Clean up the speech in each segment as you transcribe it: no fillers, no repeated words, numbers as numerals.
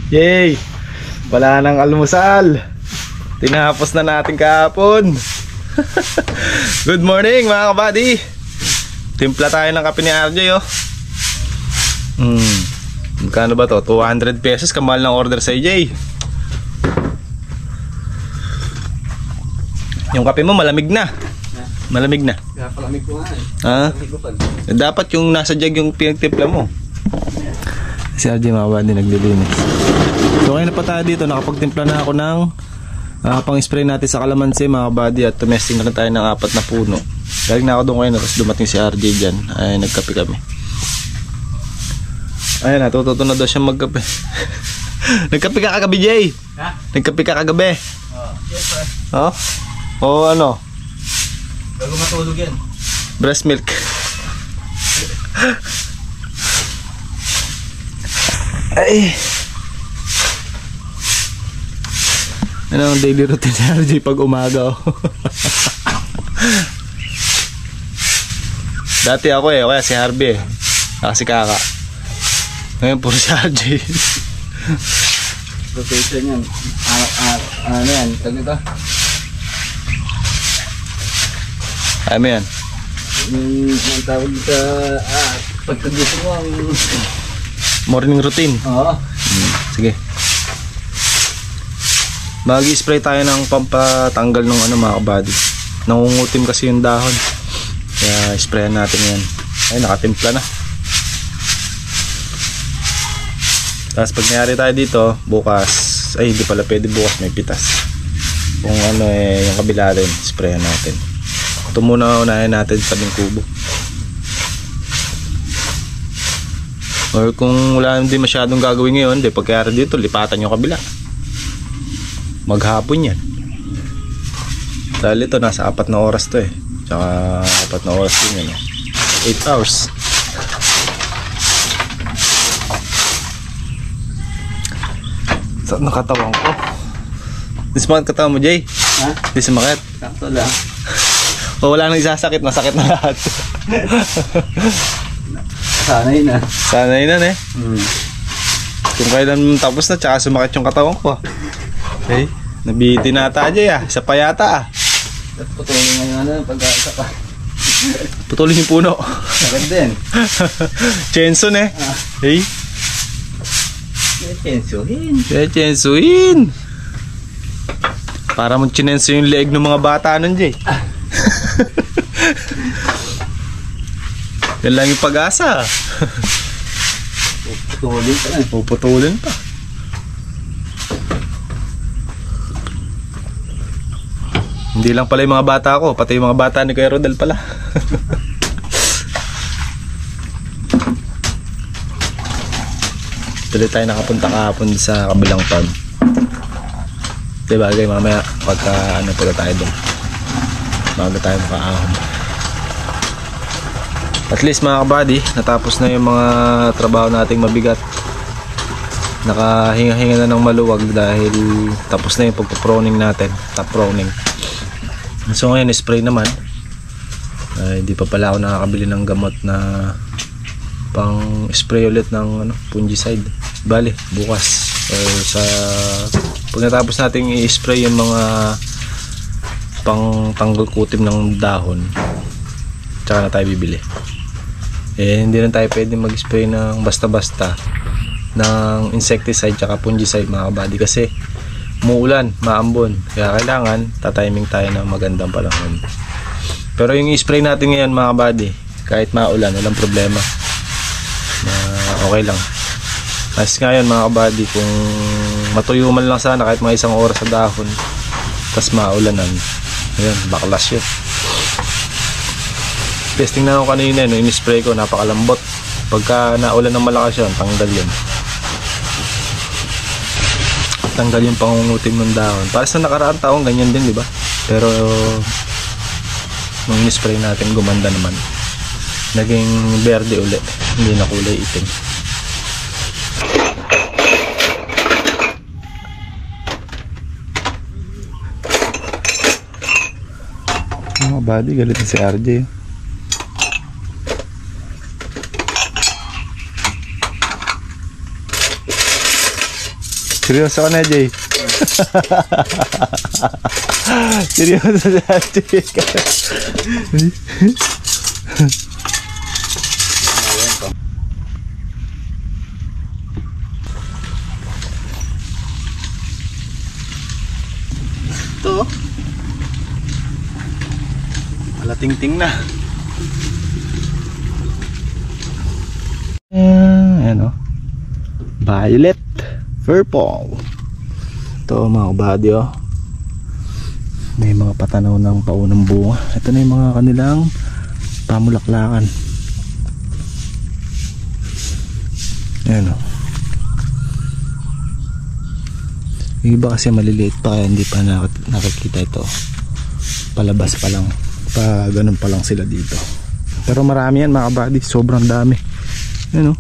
Yay! Wala nang almusal. Tinapos na natin kahapon. Good morning mga kabady. Timpla tayo ng kape ni RJ oh. Magkano ba to? 200 pesos. Kamahal ng order sa AJ. Yung kape mo malamig na. Malamig na. Kaya palamig ko nga eh. Ha? Dapat yung nasa jug yung pinagtimpla mo. Si RJ mga kabady naglilinis. So ngayon na pa tayo dito. Nakapagtimpla na ako ng pang-spray natin sa kalamansi mga kabady. At tumesting na tayo ng 4 na puno. Galing na ako doon ngayon. Tapos dumating si RJ dyan. Ay nagkape kami. Ayan, natututo na daw siya magkape. Nagkape ka kagabi, Jay? Ha? Nagkape ka kagabi? Oo, siyempre. Oh? O ano? Bago matulog yan. Breast milk. Ay. Ano ang daily routine ni RJ pag umaga oh? Dati ako eh, kaya si Harvey eh. Si Kaka. Ngayon puro si RJ. Rotation yan. Ano yan? Tag ito? Ano yan? Yung tawag sa pagkagising mo ang Morning routine. oo. Sige. Mag-spray tayo ng pampatanggal ng ano mga kabady. Nangungutim kasi yung dahon. Kaya sprayan natin yan. Ay nakatimpla na. Tapos pag nangyari tayo dito bukas, ay hindi pala pwede bukas, may pitas. Kung ano eh yung kabila rin, sprayan natin. Ito muna unahin natin sa tabing kubo. Or kung wala hindi masyadong gagawin ngayon, di pagkayari dito, lipatan yung kabila. Maghapon yan. Dahil ito, nasa 4 na oras to eh. Tsaka 4 na oras din yan. 8 hours. Saan nakatawan ko? Di sumakit katawan mo, Jay? Ha? Di sumakit? Sakto lang. O wala nang isasakit, nasakit na lahat. Sanay na. Sanay na eh. Kung kailan tapos na, tsaka sumakit yung katawan ko. Okay. Nabitin na ata Jay ah. Isa pa yata ah. At putulin nga yung ano, pag-aasa pa. Putulin yung puno. Sakit din. Chenson eh. Hey. Chensuhin. Chensuhin. Para mong chinenso yung leeg ng mga bata nun Jay. Yan lang yung pag-asa. Putulin pa na. Puputulin pa. Hindi lang pala yung mga bata ko, pati yung mga bata ni Kuya Rodel pala. Tuloy tayo nakapunta kahapon sa kabilang farm. Diba guys, mamaya pagka ano pala tayo doon. Bago tayo makaahon. At least mga kabady, natapos na yung mga trabaho nating mabigat. Nakahinga-hinga na ng maluwag dahil tapos na yung pagpaproning natin. Top proning. So ngayon spray naman. Hindi pa pala ako nakakabili ng gamot na pang spray ulit ng ano, fungicide. Bale, bukas or sa pag natapos nating i-spray yung mga pang tanggal kutim ng dahon, tsaka na tayo bibili. Hindi na tayo pwede mag-spray ng basta-basta ng insecticide tsaka fungicide mga kabady kasi muulan, maambon. Kaya kailangan tatiming tayo ng magandang panahon. Pero yung i-spray natin ngayon mga kabady, kahit maulan, walang problema. Okay lang. As ngayon mga kabady, kung matuyo man lang sana kahit mga 1 oras sa dahon, tas maulanan, ayun, baklas yun. Testing na ako kanina, no, in-spray ko, napakalambot. Pagka naulan ng malakas yun, tanggal yun. Tanggal yung pangungutim ng dahon. Para sa nakaraang taong ganyan din, di ba? Pero nung in-spray natin, gumanda naman. Naging berde uli, hindi na kulay itim. Mga body, galit na si RJ. Seryoso ka na, Jay. Seryoso na, Jay. Ito. Malating-ting na. Ayan o. Violet. Purple. Ito mga kabady o. May mga patanaw ng paunang bunga. Ito na yung mga kanilang pamulaklakan. Ayan o. Yung iba kasi maliliit pa kaya hindi pa nakikita ito. Palabas pa lang. Pa ganun pa lang sila dito. Pero marami yan mga kabady. Sobrang dami. Ayan o.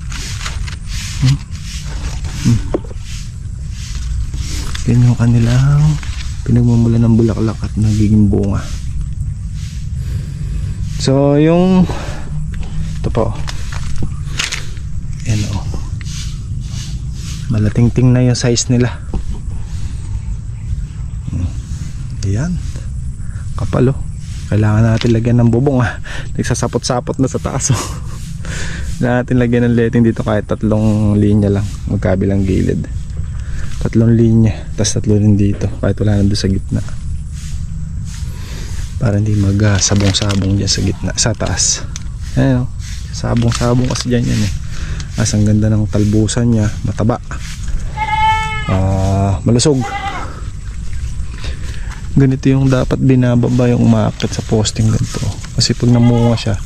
Yan yung kanilang pinagmumula ng bulaklak at nagiging bunga. So yung ito po, yan o, malating-ting na yung size nila. Ayan, kapal o. Kailangan natin lagyan ng bubong ha. Nagsasapot-sapot na sa taas o. Kailangan natin lagyan ng letting dito kahit 3 linya lang magkabilang gilid. 3 linya, tapos 3 rin dito kahit wala na doon sa gitna para hindi sabong-sabong dyan sa gitna, sa taas. Ayan o, sabong-sabong kasi dyan yan eh. As ang ganda ng talbusan nya, mataba, malusog. Ganito yung dapat binababa yung umaakit sa posting ganito kasi pag namunga siya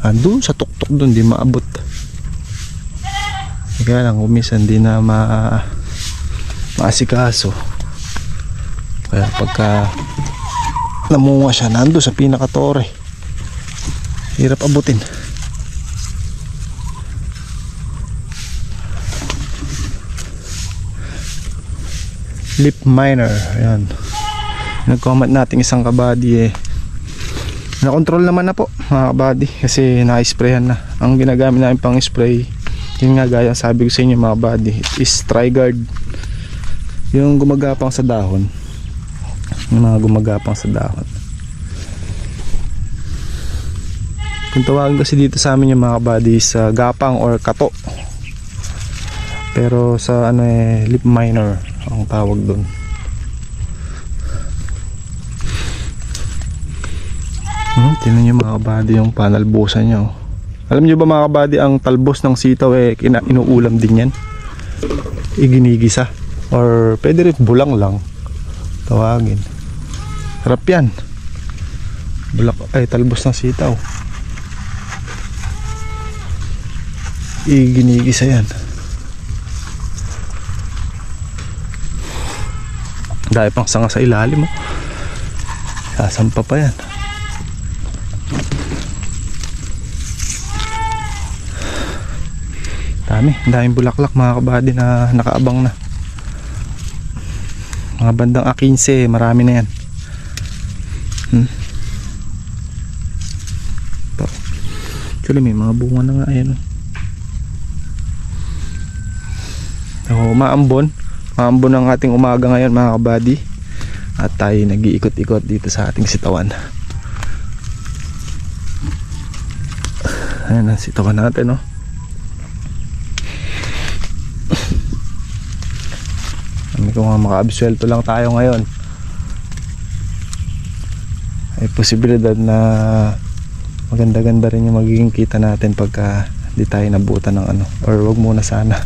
andun sa tuktok dun, di maabot. Kaya lang kumisan di na maasikaso. Kaya pagka namunga siya nando sa pinakatore, hirap abutin. Lip minor, ayan. Nag-comment natin isang kabady eh. Na-control naman na po mga kabady kasi na-sprayhan na. Ang ginagamit namin pang spray, yun nga gaya sabi ko sa inyo mga kabady, is Trigard. Yung gumagapang sa dahon. Yung mga gumagapang sa dahon. Kung tawagin kasi dito sa amin yung mga kabady sa gapang or kato. Pero sa ano eh, lip minor ang tawag doon. Tingnan nyo mga kabady yung panalbusan nyo. Alam nyo ba mga kabady, ang talbos ng sitaw eh inuulam din yan. Iginigisa. Or pwede rin bulang lang tawagin. Sarap yan. Talbos ng sitaw. Iginigisa yan. Dahil pang sanga sa ilalim mo. Sasampa pa yan. Daming bulaklak mga kabady na nakaabang na. Mga bandang 15, marami na yan. Actually may mga bunga na nga yan. Maambon ang ating umaga ngayon mga kabady. At tayo nag-iikot-ikot dito sa ating sitawan. Ayan ang sitawan natin, no? Kung makaabsuelto lang tayo ngayon, ay posibilidad na maganda-ganda rin yung magiging kita natin pagka di tayo nabutan ng ano, or wag muna sana.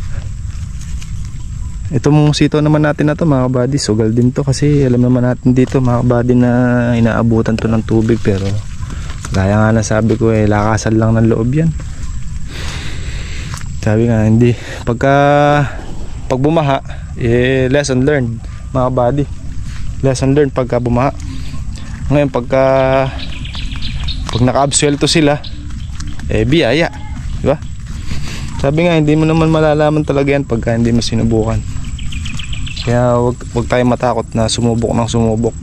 Itong sitaw naman natin na to mga kabady, sugal din to kasi alam naman natin dito mga kabady na inaabutan to ng tubig, pero gaya nga na sabi ko eh, lakasan lang ng loob yan. Sabi nga hindi, pag bumaha lesson learned mga kabady, lesson learned pagka bumaha. Ngayon pag naka-absuelto sila biyaya, di ba? Sabi nga hindi mo naman malalaman talaga yan pagka hindi mo sinubukan. Kaya wag tayo matakot na sumubok ng sumubok,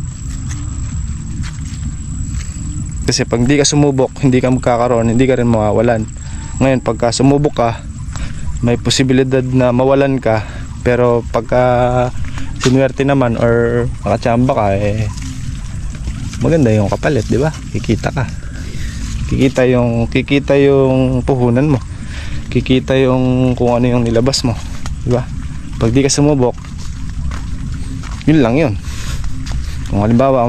kasi pag hindi ka sumubok hindi ka magkakaroon, hindi ka rin mawawalan. Ngayon pagka sumubok ka, may posibilidad na mawalan ka Pero pagka sinuwerte naman or nakachamba ka, eh maganda yung kapalit, di ba? Kikita ka. Kikita yung puhunan mo. Kikita yung kung ano yung nilabas mo, di ba? Pag di ka sumubok, yun lang yun. Kung halimbawa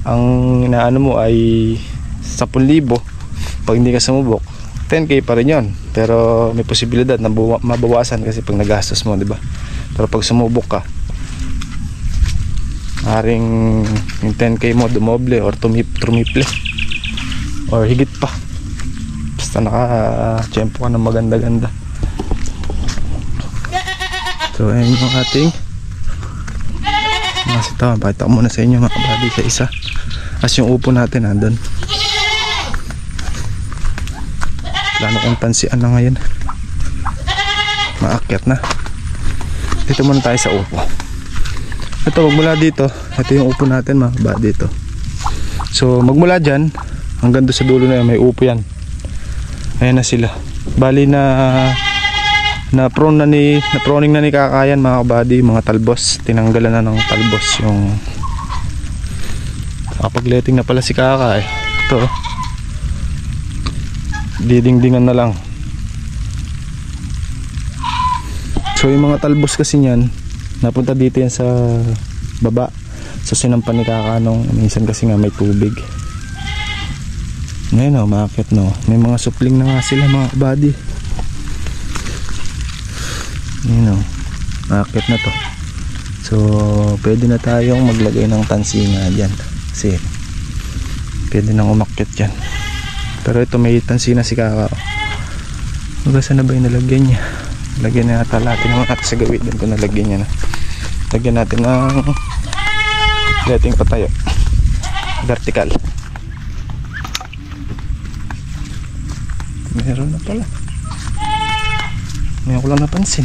ang inaano mo ay 10,000, pag hindi ka sumubok 10k pa rin yun, pero may posibilidad na mabawasan kasi pag nagastos mo, di ba? Pero pag sumubok ka, maaaring yung 10k mo dumoble or tumiple or higit pa, basta naka-tiyempo ka ng maganda-ganda. So ayun yung ating mga sitawan. Pakita ko muna sa inyo mga kabady sa isa. As yung upo natin nandun. Plano kong tansian na ngayon. Maakyat na. Dito muna tayo sa upo. Ito magmula dito, ito yung upo natin mga kabady dito. So magmula dyan hanggang doon sa dulo na yan, may upo yan. Ayan na sila. Bali na proning na ni Kakayan mga kabady, mga talbos. Tinanggalan na ng talbos yung kapagleting na pala si Kaka eh. Ito didingdingan na lang. So yung mga talbos kasi niyan napunta dito yan sa baba sa sinampan ni Kaka nung minsan kasi nga may tubig. Ngayon o, maakyat no. May mga supling na nga sila mga kabady. Ngayon o, maakyat na to. So pwede na tayong maglagay ng tansinga dyan kasi pwede nang umakyat dyan. Pero ito may tansina si Kaka. Magasa na ba yung nalagyan niya? Lagyan na natin naman natin sa gawin doon kung nalagyan niya na. Lagyan natin ng letting patayo vertical. Meron na pala. Ngayon ko lang napansin.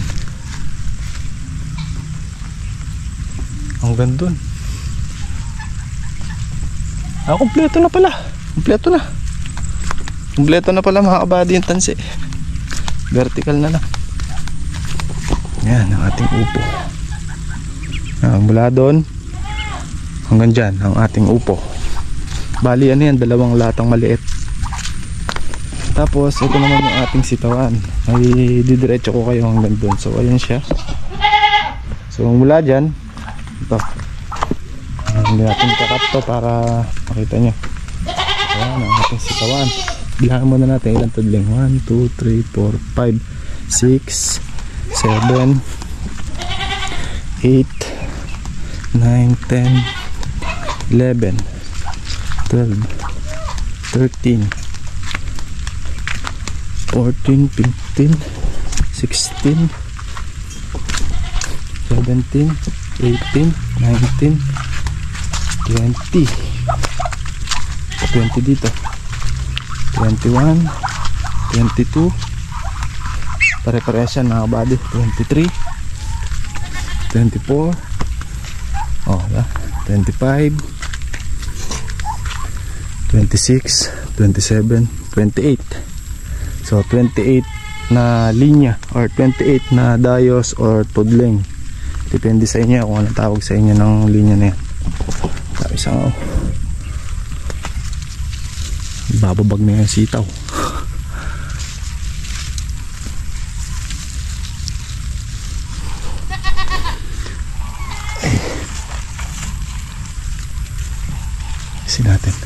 Hanggang dun. Kompleto na pala. Kompleto na. Kompleto na pala mga kabady yung tansi. Vertical na lang. Yan ang ating upo. Mula doon hanggang dyan ang ating upo. Bali ano yan, 2 latang maliit. Tapos ito naman yung ating sitawan. Ay didiretso ko kayo hanggang doon. So ayan siya. So mula dyan, ito hindi natin kakat to para makita nyo. Ayan ang ating sitawan. Bilangan muna natin ilang tudling. 1, 2, 3, 4, 5, 6, 7, 8, 9, 10, 11, 12, 13, 14, 15, 16, 17, 18, 19, 20, 20 dito, 21, 22, pare-parehas yan mga kabady, 23, 24, 25, 26, 27, 28. So 28 na linya or 28 na dayos or tudling. Depende sa inyo kung anong tawag sa inyo ng linya na yan. Isang bababag na yung sitaw. Kasi natin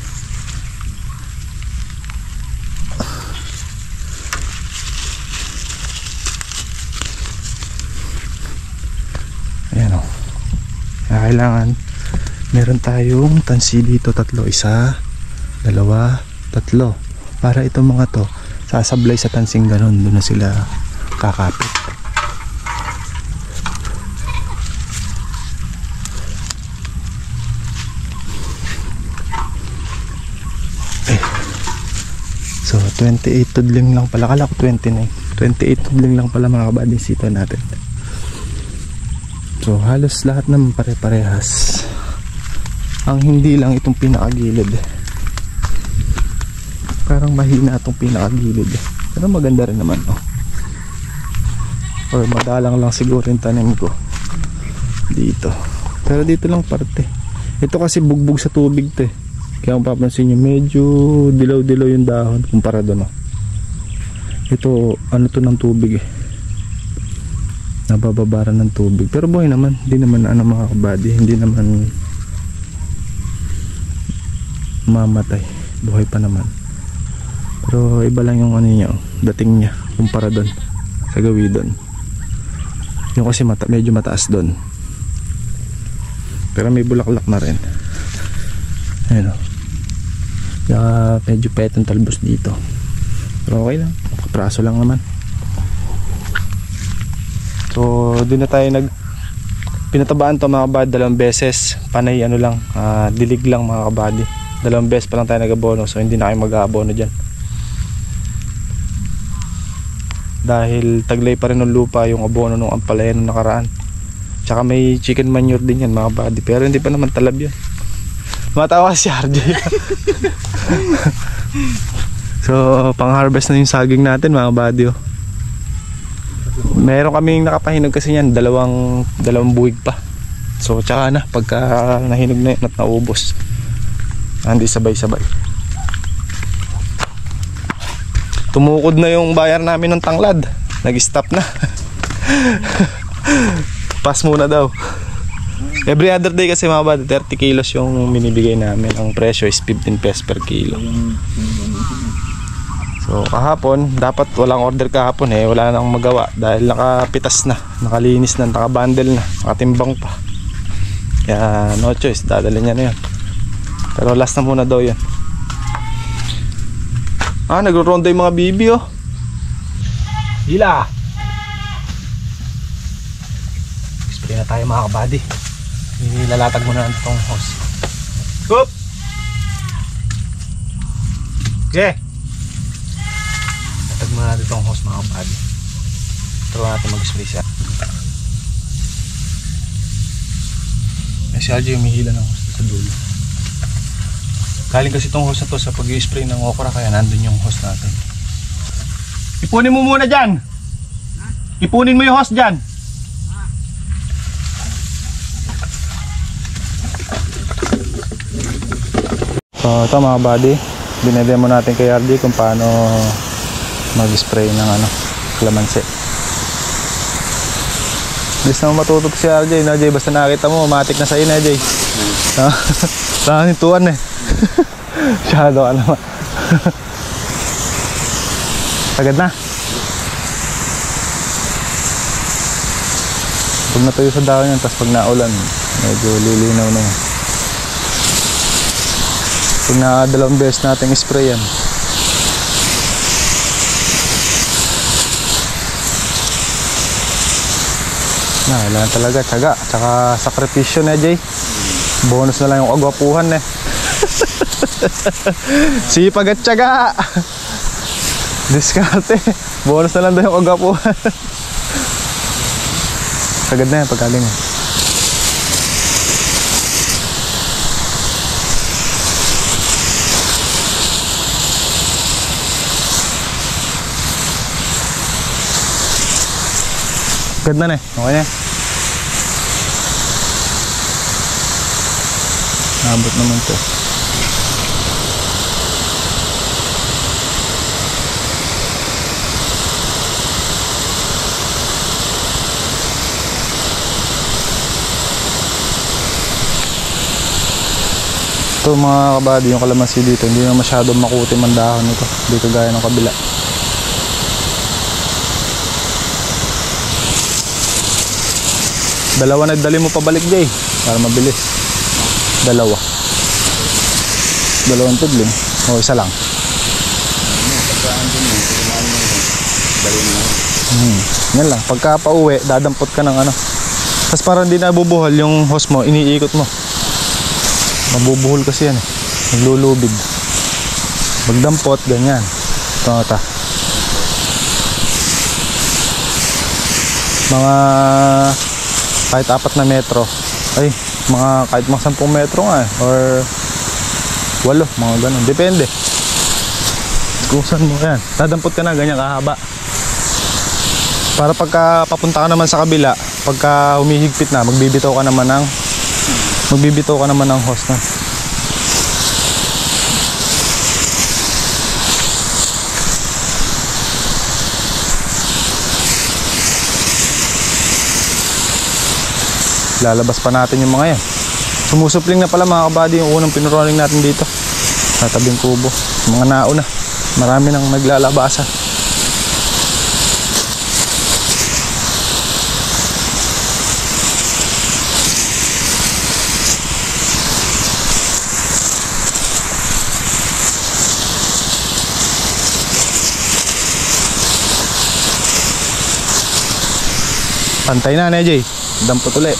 ayan o. Kailangan meron tayong tansi dito 3, 1, 2, 3 para itong mga to sasablay sa tansing ganon, doon na sila kakapit. So 28 tudling lang pala, kala ko 29. 28 tudling lang pala mga kabady sito natin. So halos lahat naman pare-parehas. Ang hindi lang itong pinakagilid, parang mahina itong pinakagilid, pero maganda rin naman oh. or madalang lang siguro yung tanim ko dito. Pero dito lang parte. Ito kasi bugbog sa tubig to eh. Kaya kung papansin nyo, medyo dilaw-dilaw yung dahon kumpara doon. Ito, ano to ng tubig eh. Nabababaran ng tubig. Pero buhay naman. Hindi naman ano mga kabady. Hindi naman mamatay. Buhay pa naman. Pero iba lang yung ano niya, dating niya kumpara doon sa Gawidon. Yung kasi medyo mataas doon. Pero may bulaklak na rin. Ayun o. Kaya medyo petong talbos dito. Pero okay lang. Praso lang naman. So doon na tayo pinatabaan to mga kabady 2 beses. Panay ano lang, dilig lang mga kabady. 2 beses pa lang tayo nag-abono. So hindi na kayo mag-aabono dyan. Dahil taglay pa rin ng lupa yung abono nung ampalaya nung nakaraan. Tsaka may chicken manure din yan mga kabady. Pero hindi pa naman talab yun. Matawa si RJ. So pang harvest na yung saging natin mga kabady. Meron kaming nakapahinog kasi yan, dalawang buwig pa. So tsaka na pagka nahinog na yun at naubos, hindi sabay-sabay. Tumukod na yung bayar namin ng tanglad. Nag-stop na. Pass muna daw. Every other day kasi mga kabady 30 kilos yung binibigay namin. Ang presyo is 15 pesos per kilo. So kahapon, dapat walang order kahapon eh. Wala nang magawa dahil nakapitas na, nakalinis na, nakabundle na, nakatimbang pa. Kaya no choice, dadalhin niya na yun. Pero last na muna daw yun. Nagro-ronda yung mga bibi oh. Hila. Spray na tayo mga kabady. Ilalatag muna natin itong hose. Hoop! Okay. Latag muna natin itong hose mga kabady. Turo natin mag-spray siya. Si RJ umihila ng hose sa dulo. Galing kasi itong hose na to sa pag-i-spray ng okra, kaya nandun yung hose natin. Ipunin mo muna dyan. Ipunin mo yung hose dyan. So ito mga buddy, dinedemo natin kay RJ kung paano mag-spray ng kalamansi. Bis na matutok si RJ, na RJ, basta nakita mo, matik na sa'yo na RJ. Saan nituan eh. Shadow ka naman. Agad na. Pag natuyo sa dahon yan, tapos pag naulan, medyo lilinaw na yan. Pag nakadalawang beses natin spray yan, kailangan talaga tiyaga tsaka sakripisyo na Jay. Bonus na lang yung kagwapuhan eh. Sipag at tiyaga. Diskarte. Bonus na lang daw yung kagwapuhan. Sagad na yan pagkaling. Agad na okay na. Nabot naman to. Ito mga kabady, yung kalamansi dito hindi na masyadong makutim ang dahon nito, hindi kagaya ng kabila. Dalawa na dali mo pabalik Jay para mabilis. Dalawang tudling o isa lang. Yan lang, pagka pauwi dadampot ka ng tapos para hindi nabubuhol yung hose mo, iniikot mo. Mabubuhol kasi yan naglulubid. Magdampot ganyan. Ito mga kahit 4 na metro, ay mga kahit mga 10 metro nga or 8, mga ganun, depende kung saan mo yan. Dadampot ka na ganyan kahaba. Para pagka papunta ka naman sa kabila, pagka humihigpit na, magbibitaw ka naman ng hose na. Lalabas pa natin yung mga yan. Sumusupling na pala mga kabady yung unang pinroning natin dito sa tabing kubo. Mga nauna, marami nang naglalabasa. Pantay na, Nejay. Dampot ulit.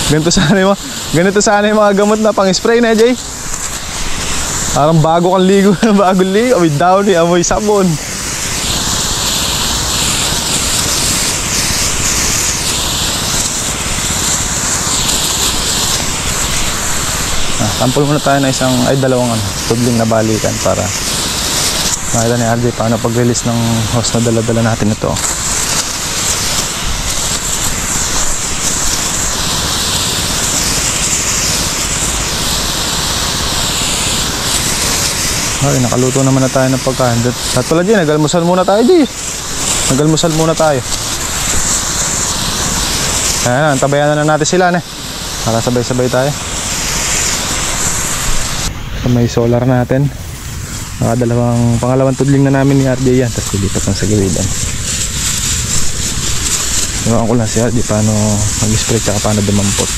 Ganito sana yung mga gamot na pang spray na, Jay. Parang bago kang ligo. Bagong ligo. Amoy downy, amoy sabon. Tampol muna tayo na dalawang tudling na balikan para makita ni RJ paano pag-release ng hose na dala-dala natin ito. Ay, nakaluto naman na tayo ng pagkain. At pala dyan, nagalmusal muna tayo dyan. Nagalmusal muna tayo. Ayan, tabayan na natin sila na. Para sabay-sabay tayo. May solar natin. Pangalawang tudling na namin ni RJ yan. Tapos dilipat lang sa gilidan. Iwan ko lang si RJ paano mag-spray tsaka paano dumampot.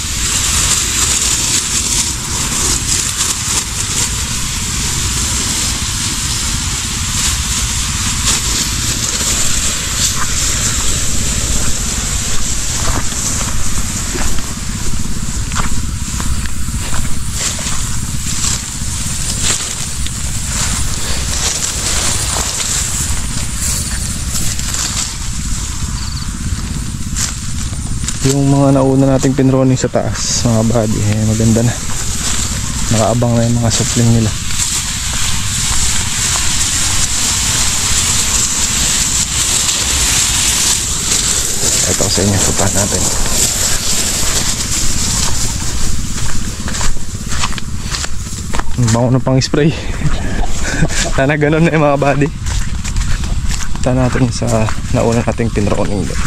Yung mga nauna nating pinroning sa taas mga body, maganda na, nakaabang na yung mga supling nila. Ito sa inyo, supa natin. Bango na pang spray. Sana ganun na yung mga body. Ito natin sa nauna nating pinroning doon.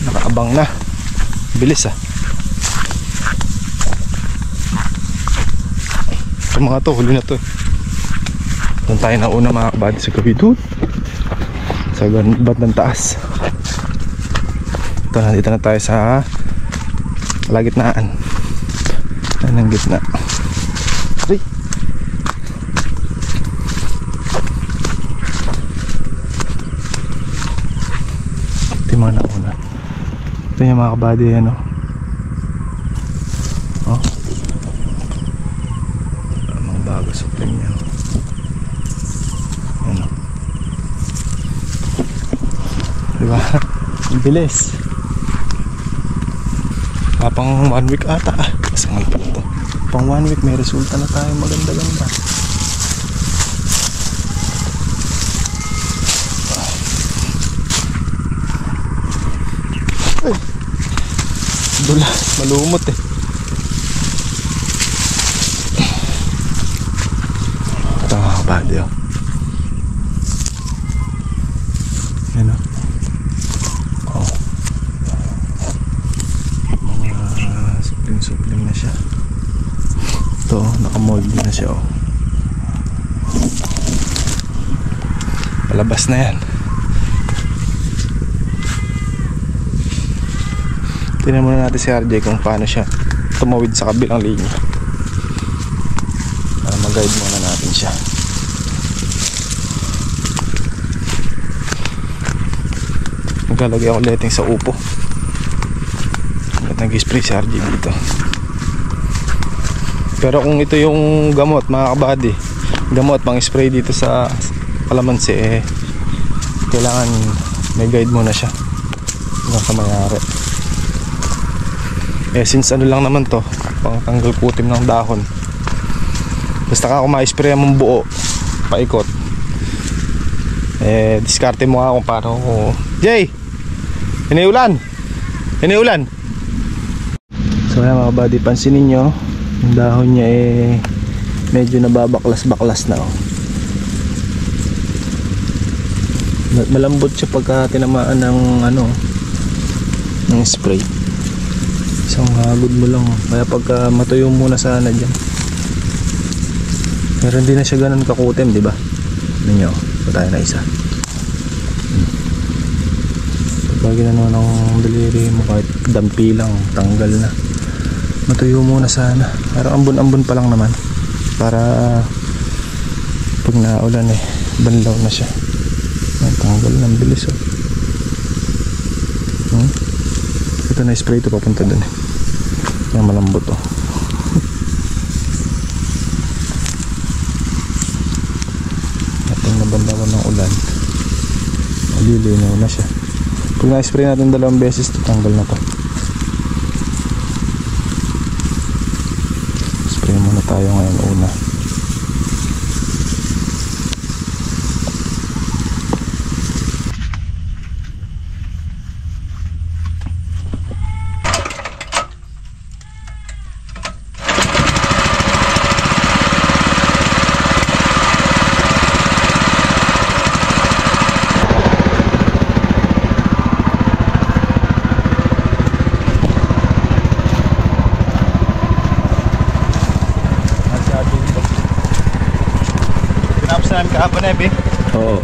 Nakaabang na. Bilis Ito mga to, huli na to. Doon tayo nauna mga kabady sa gabi doon. Sa bat ng taas. Ito, nandito na tayo sa kalagitnaan. Ayan ang gitna. Ay! Ito yung mga nauna. Ito yung mga kabady, ano. Oh. Mga bago supling niya. Ano. Diba? Ang bilis. Pang 1 week ata. Masangal pa ito. Pang 1 week may resulta na tayo maganda-ganda. Ay, dula, malumot Ito mga kabady Yan mga supling na siya. Ito, nakamold na siya palabas na yan. Tingnan muna natin si RJ kung paano siya tumawid sa kabilang linya para mag-guide muna natin siya. Maglalagay ako letting sa upo at nag-spray si RJ dito. Pero kung ito yung gamot mga kabady, gamot pang spray dito sa kalamansi, kailangan may guide muna siya hanggang sa mayari. Since ano lang naman to, pang tanggal putim ng dahon, Basta ka kung ma-spray mong buo, paikot. Diskarte mo nga kung paano ko. Jay! Iniulan! Iniulan! So ayan mga buddy, pansinin nyo, yung dahon niya medyo nababaklas-baklas na. Malambot siya pagka tinamaan ng ng spray. Isang hagod mo lang. Kaya pagka matuyo muna sana dyan. Pero hindi na siya ganun kakutim, di ba? Ninyo, tayo na isa. Pag ginano ng daliri mo, kahit dampi lang, tanggal na. Matuyo muna sana. Pero ambon-ambon pa lang naman. Para pag naulan banlaw na siya. Tanggal ng bilis Ito na spray ito papunta dun Yung malambot Ating nabandawan ng ulan. Malilinaw na siya. Pag na-spray natin 2 beses, tanggal na to. Spray muna tayo ngayon una. Kahapon na Oo.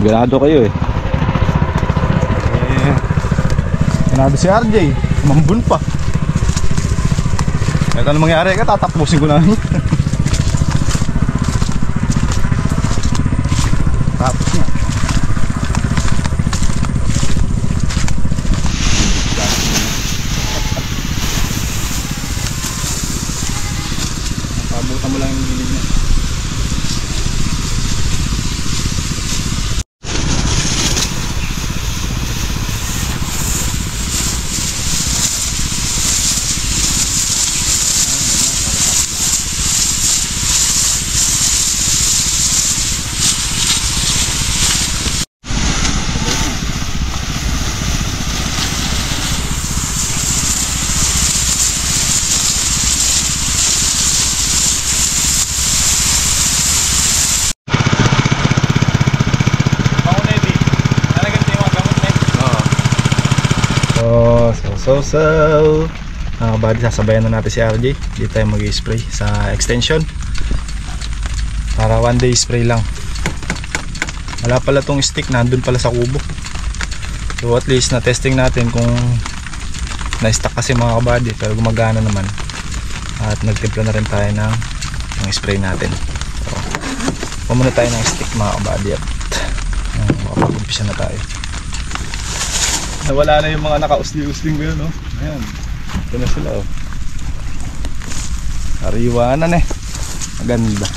Ganado kayo ganado si RJ. Mambun pa. Kahit ano mangyari ka, tatapusin ko na. Tapos na. Pabutan mo lang yung gilid niya. So mga buddy, sasabayan na natin si RJ. Dito tayo mag-spray sa extension para 1 day spray lang. Wala pala tong stick, nandun pala sa kubo. So at least na testing natin kung na-stuck kasi mga kabady, pero gumagana naman. At nagtimpla na rin tayo ng spray natin. So pumuna tayo ng stick mga kabady at makapag-umpisa na tayo. Nawala na yung mga naka-usli-usling ko yun, no? Ayan, ito na sila, Ariwanan maganda.